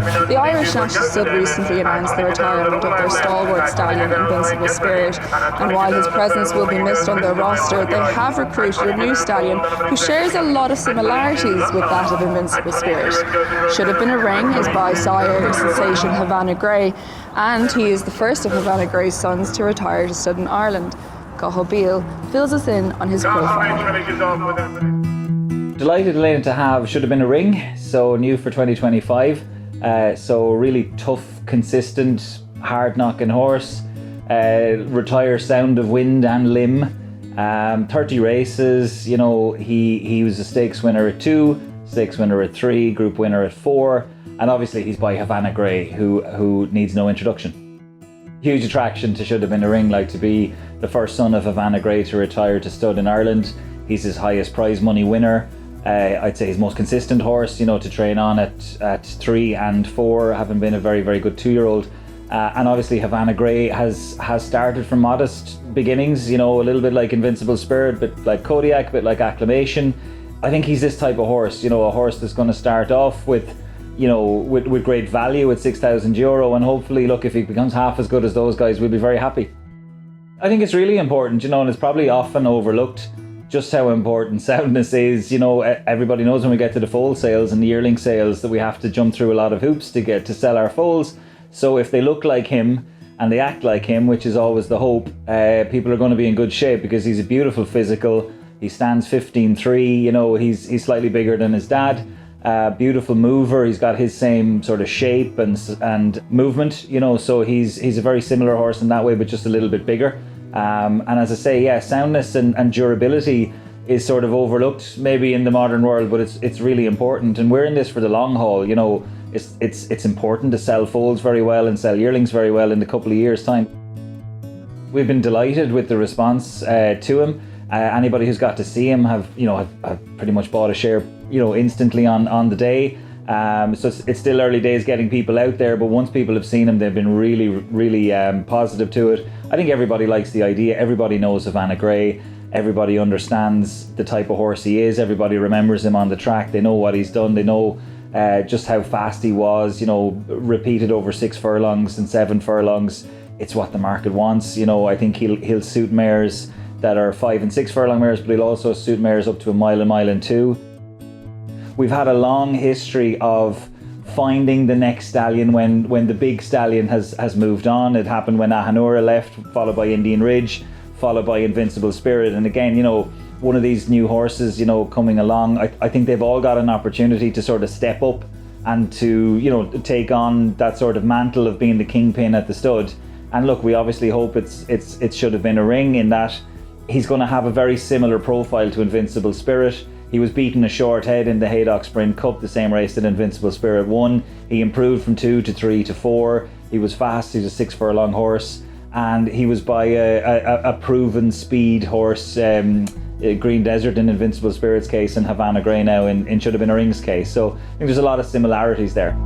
The Irish National Stud recently announced the retirement of their stalwart stallion, Invincible Spirit, and while his presence will be missed on their roster, they have recruited a new stallion who shares a lot of similarities with that of Invincible Spirit. Shouldvebeenaring is by sire sensation Havana Grey, and he is the first of Havana Grey's sons to retire to stud in Ireland. Cathal Beale fills us in on his profile. Delighted, Elaine, to have Shouldvebeenaring, so new for 2025. So really tough, consistent, hard-knocking horse. Retire sound of wind and limb. 30 races, you know, he was a stakes winner at 2, stakes winner at 3, group winner at 4, and obviously he's by Havana Grey, who needs no introduction. Huge attraction to Shouldvebeenaring, like to be the first son of Havana Grey to retire to stud in Ireland. He's his highest prize money winner. I'd say his most consistent horse, you know, to train on at 3 and 4, having been a very, very good 2-year-old. And obviously Havana Grey has started from modest beginnings, you know, a little bit like Invincible Spirit, but like Kodiak, a bit like Acclamation. I think he's this type of horse, you know, a horse that's going to start off with, you know, with great value at €6,000, and hopefully, look, if he becomes half as good as those guys, we'll be very happy. I think it's really important, you know, and it's probably often overlooked just how important soundness is. You know, everybody knows when we get to the foal sales and the yearling sales that we have to jump through a lot of hoops to get to sell our foals. So if they look like him and they act like him, which is always the hope, people are going to be in good shape, because he's a beautiful physical. He stands 15.3, you know, he's slightly bigger than his dad. Beautiful mover. He's got his same sort of shape and movement, you know, so he's a very similar horse in that way, but just a little bit bigger. And as I say, yeah, soundness and durability is sort of overlooked maybe in the modern world, but it's really important, and we're in this for the long haul. You know, it's important to sell foals very well and sell yearlings very well in a couple of years' time. We've been delighted with the response to him. Anybody who's got to see him have pretty much bought a share, you know, instantly on the day. So it's still early days getting people out there, but once people have seen him, they've been really, really positive to it. I think everybody likes the idea. Everybody knows Havana Grey. Everybody understands the type of horse he is. Everybody remembers him on the track. They know what he's done. They know just how fast he was, you know, repeated over 6 furlongs and 7 furlongs. It's what the market wants. You know, I think he'll suit mares that are 5 and 6 furlong mares, but he'll also suit mares up to a mile and 2. We've had a long history of finding the next stallion when the big stallion has moved on. It happened when Ahanura left, followed by Indian Ridge, followed by Invincible Spirit. And again, you know, one of these new horses, you know, coming along, I think they've all got an opportunity to sort of step up and to, you know, take on that sort of mantle of being the kingpin at the stud. And look, we obviously hope it Shouldvebeenaring, in that he's going to have a very similar profile to Invincible Spirit. He was beaten a short head in the Haydock Sprint Cup, the same race that Invincible Spirit won. He improved from 2 to 3 to 4. He was fast, he's a 6 furlong horse, and he was by a proven speed horse, Green Desert in Invincible Spirit's case, and Havana Grey now in Shouldvebeenaring's case. So I think there's a lot of similarities there.